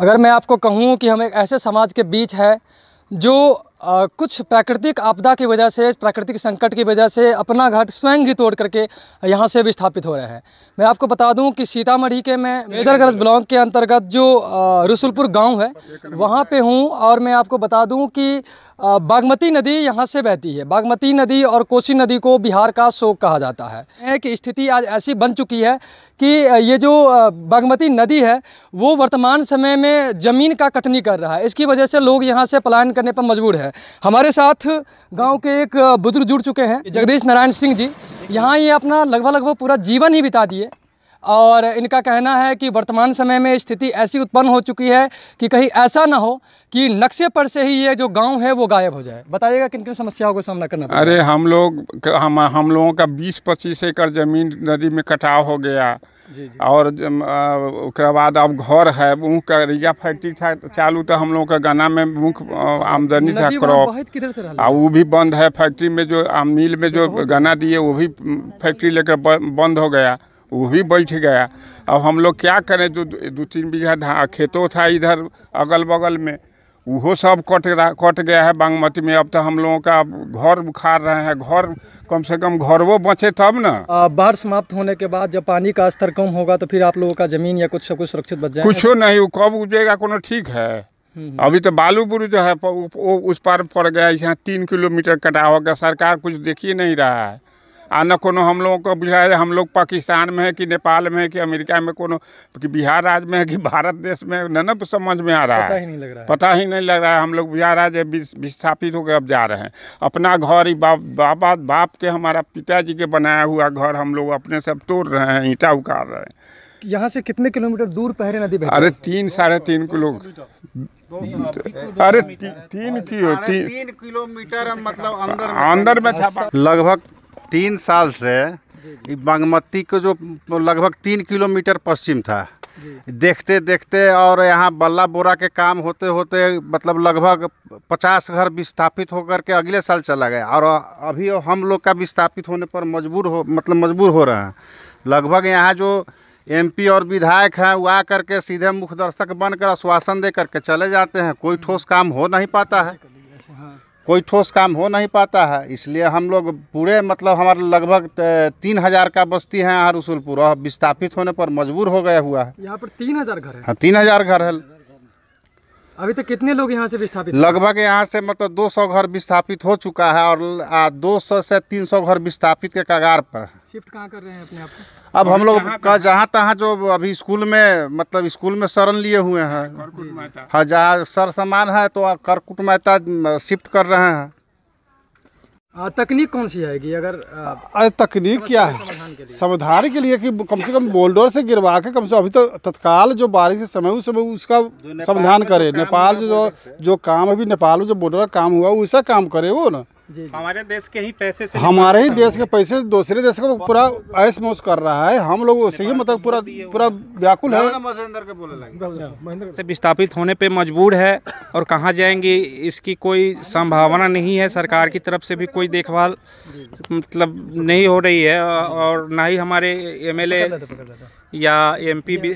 अगर मैं आपको कहूँ कि हम एक ऐसे समाज के बीच है जो कुछ प्राकृतिक आपदा की वजह से, प्राकृतिक संकट की वजह से अपना घर स्वयं ही तोड़ करके यहाँ से विस्थापित हो रहे हैं। मैं आपको बता दूं कि सीतामढ़ी के मैं मेजरगंज ब्लॉक के अंतर्गत जो रसुलपुर गांव है वहाँ पे हूँ, और मैं आपको बता दूं कि बागमती नदी यहाँ से बहती है। बागमती नदी और कोसी नदी को बिहार का शोक कहा जाता है कि स्थिति आज ऐसी बन चुकी है कि ये जो बागमती नदी है वो वर्तमान समय में ज़मीन का कटनी कर रहा है। इसकी वजह से लोग यहाँ से पलायन करने पर मजबूर है। हमारे साथ गांव के एक बुजुर्ग जुड़ चुके हैं, जगदीश नारायण सिंह जी। यहाँ ये अपना लगभग पूरा जीवन ही बिता दिए, और इनका कहना है कि वर्तमान समय में स्थिति ऐसी उत्पन्न हो चुकी है कि कहीं ऐसा ना हो कि नक्शे पर से ही ये जो गांव है वो गायब हो जाए। बताइएगा किन किन समस्याओं का सामना करना पड़ेगा? अरे हम लोगों का 20-25 एकड़ ज़मीन नदी में कटाव हो गया। जी जी। और उसके बाद अब घर है, ऊँख का रिया फैक्ट्री था चालू, तो हम लोगों का गन्ना में मुख्य आमदनी था क्रॉप, और वो भी बंद है। फैक्ट्री में जो मिल में जो गन्ना दिए वो भी फैक्ट्री लेकर बंद हो गया, वो भी बैठ गया। अब हम लोग क्या करें? जो 2-3 बीघा खेतों था इधर अगल बगल में, वो सब कट गया है बागमती में। अब तो हम लोगों का घर उखाड़ रहे हैं। घर कम से कम घर वो बचे तब ना। बाढ़ समाप्त होने के बाद जब पानी का स्तर कम होगा तो फिर आप लोगों का ज़मीन या कुछ सुरक्षित बच जाएगा? कुछ नहीं, वो कब उगेगा कोनो ठीक है। अभी तो बालूपुर जो है वो उस पार पड़ गया। यहाँ 3 किलोमीटर कटा होगा, सरकार कुछ देख ही नहीं रहा है। न कोनो हम लोगों को बुझाया हम लोग पाकिस्तान में है कि नेपाल में है कि अमेरिका में, कोनो कि बिहार राज्य में है कि भारत देश में, न समझ में आ रहा है। पता ही नहीं लग रहा है। पता ही नहीं लग रहा है। हम लोग बिहार राज्य विस्थापित होकर अब जा रहे हैं। अपना घर ही बाप के, हमारा पिताजी के बनाया हुआ घर हम लोग अपने सब तोड़ रहे हैं, ईंटा उखाड़ रहे हैं। यहाँ से कितने किलोमीटर दूर पहरे नदी बहती है? अरे 3-3.5 किलो। अरे 3 किलोमीटर मतलब अंदर में था। लगभग 3 साल से बागमती को जो लगभग 3 किलोमीटर पश्चिम था, देखते देखते और यहाँ बल्ला बोरा के काम होते होते मतलब लगभग 50 घर विस्थापित होकर के अगले साल चला गया। और अभी हम लोग का विस्थापित होने पर मजबूर हो रहे हैं। लगभग यहाँ जो MP और विधायक हैं वो आ करके सीधे मुख्य दर्शक बनकर आश्वासन दे करके चले जाते हैं। कोई ठोस काम हो नहीं पाता है, इसलिए हम लोग पूरे मतलब हमारे लगभग 3000 का बस्ती है यहाँ रसुलपुर, और विस्थापित होने पर मजबूर हो गया हुआ है। यहाँ पर 3000 घर है? हाँ, 3000 घर है। अभी तक कितने लोग यहाँ से विस्थापित? लगभग यहाँ से मतलब 200 घर विस्थापित हो चुका है, और 200 से 300 घर विस्थापित के कगार पर। शिफ्ट कहाँ कर रहे हैं अपने आप को? अब हम लोग का जहाँ तहाँ जो अभी स्कूल में शरण लिए हुए हैं, हाँ, जहाँ सर सामान है तो करकुट मेहता शिफ्ट कर रहे हैं। तकनीक कौन सी आएगी? अगर तकनीक क्या है समाधान के लिए कि कम से कम बोल्डर से गिरवा के कम से अभी तो तत्काल जो बारिश के समय उस समय उसका समाधान करे। नेपाल जो काम अभी नेपाल में जो बॉर्डर का काम हुआ वैसा काम करे वो ना। हमारे देश के ही पैसे से, हमारे ही देश के पैसे से दूसरे देश को पूरा ऐश मौज कर रहा है। हम लोग उसे ही मतलब पूरा व्याकुल है। से विस्थापित होने पे मजबूर है, और कहाँ जाएंगे इसकी कोई संभावना नहीं है। सरकार की तरफ से भी कोई देखभाल मतलब नहीं हो रही है, और ना ही हमारे MLA या MP भी,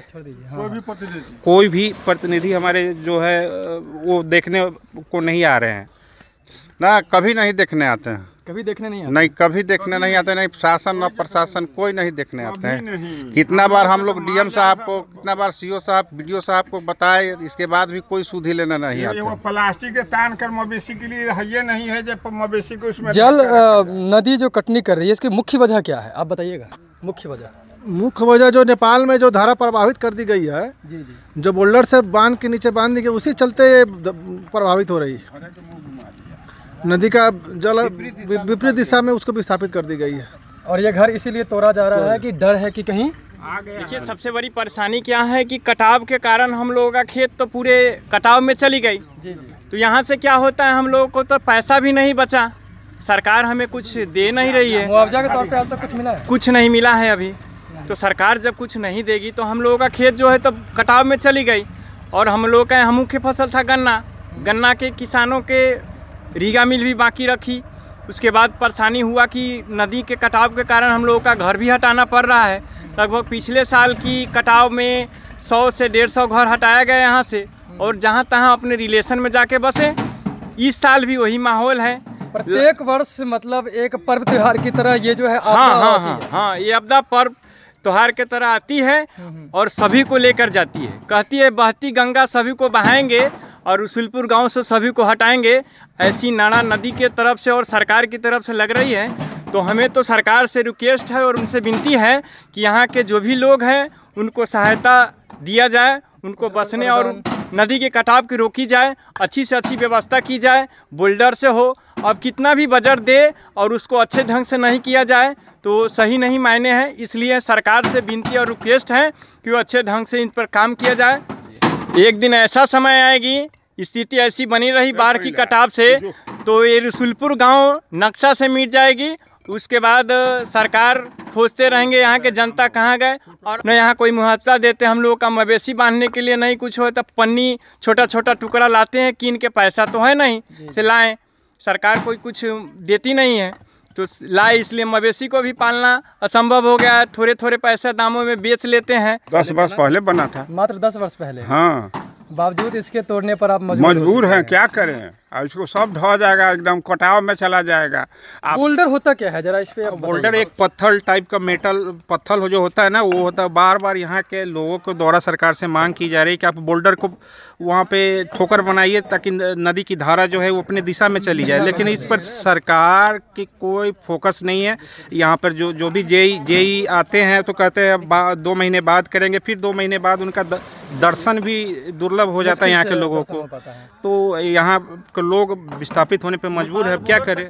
कोई भी प्रतिनिधि हमारे जो है वो देखने को नहीं आ रहे हैं ना। कभी नहीं देखने आते हैं, कभी देखने नहीं आते? नहीं, कभी देखने नहीं आते। नहीं शासन न प्रशासन कोई नहीं देखने आते हैं। कितना बार हम लोग DM साहब को, कितना बार CO साहब, BDO साहब को बताए, इसके बाद भी कोई सुधि लेने नहीं आते। वो प्लास्टिक तान कर मवेशी के लिए है, ये नहीं है जो मवेशी को उसमें जल नदी जो कटनी कर रही है इसकी मुख्य वजह क्या है, आप बताइएगा? मुख्य वजह जो नेपाल में जो धारा प्रभावित कर दी गई है, जी, जो बोल्डर से बांध के नीचे बांध दी गई, उसी चलते प्रभावित हो रही है। नदी का जल विपरीत दिशा में उसको विस्थापित कर दी गई है, और ये घर इसीलिए तोड़ा जा रहा है कि डर है कि कहीं देखिए सबसे बड़ी परेशानी क्या है कि कटाव के कारण हम लोगों का खेत तो पूरे कटाव में चली गई। तो यहाँ से क्या होता है, हम लोगों को तो पैसा भी नहीं बचा। सरकार हमें कुछ दे नहीं रही है। मुआवजा के तौर पे आज तक कुछ मिला है? कुछ नहीं मिला है अभी। तो सरकार जब कुछ नहीं देगी तो हम लोगों का खेत जो है तो कटाव में चली गई। और हम लोग का मुख्य फसल था गन्ना के किसानों के रीगा मिल भी बाकी रखी। उसके बाद परेशानी हुआ कि नदी के कटाव के कारण हम लोगों का घर भी हटाना पड़ रहा है। लगभग पिछले साल की कटाव में 100 से 150 घर हटाया गया यहाँ से, और जहाँ तहाँ अपने रिलेशन में जाके बसे। इस साल भी वही माहौल है। प्रत्येक वर्ष मतलब एक पर्व त्योहार की तरह ये जो है हाँ, ये आपदा पर्व त्योहार के तरह आती है और सभी को लेकर जाती है। कहती है बहती गंगा सभी को बहाएंगे और रसुलपुर गांव से सभी को हटाएंगे। ऐसी नाड़ा नदी के तरफ से और सरकार की तरफ से लग रही है। तो हमें तो सरकार से रिक्वेस्ट है और उनसे विनती है कि यहाँ के जो भी लोग हैं उनको सहायता दिया जाए, उनको बसने और नदी के कटाव की रोकी जाए, अच्छी से अच्छी व्यवस्था की जाए। बोल्डर से हो, अब कितना भी बजट दे और उसको अच्छे ढंग से नहीं किया जाए तो सही नहीं मायने हैं। इसलिए सरकार से विनती और रिक्वेस्ट है कि वो अच्छे ढंग से इन पर काम किया जाए। एक दिन ऐसा समय आएगी, स्थिति ऐसी बनी रही बाढ़ की कटाव से, तो ये रसुलपुर गांव नक्शा से मिट जाएगी। उसके बाद सरकार खोजते रहेंगे यहाँ के जनता कहाँ गए, और न यहाँ कोई मुआवजा देते। हम लोगों का मवेशी बांधने के लिए नहीं कुछ होता, पन्नी छोटा छोटा टुकड़ा लाते हैं कीन के, पैसा तो है नहीं से लाएं, सरकार कोई कुछ देती नहीं है तो लाए। इसलिए मवेशी को भी पालना असंभव हो गया है। थोड़े थोड़े पैसे दामों में बेच लेते हैं। 10 वर्ष पहले बना था, मात्र 10 वर्ष पहले। हाँ, बावजूद इसके तोड़ने पर आप मजबूर हैं, क्या करें। इसको सब ढह जाएगा, एकदम कटाव में चला जाएगा। बोल्डर होता क्या है जरा इस पे? बोल्डर एक पत्थर टाइप का मेटल पत्थर जो होता है ना, वो होता है। बार बार यहाँ के लोगों को द्वारा सरकार से मांग की जा रही है कि आप बोल्डर को वहाँ पे ठोकर बनाइए ताकि नदी की धारा जो है वो अपने दिशा में चली जाए, लेकिन इस पर सरकार की कोई फोकस नहीं है। यहाँ पर जो भी जेई आते हैं तो कहते हैं 2 महीने बाद करेंगे, फिर 2 महीने बाद उनका दर्शन भी दुर्लभ हो जाता है यहाँ के लोगों को। तो यहाँ के लोग विस्थापित होने पर मजबूर है, क्या करें।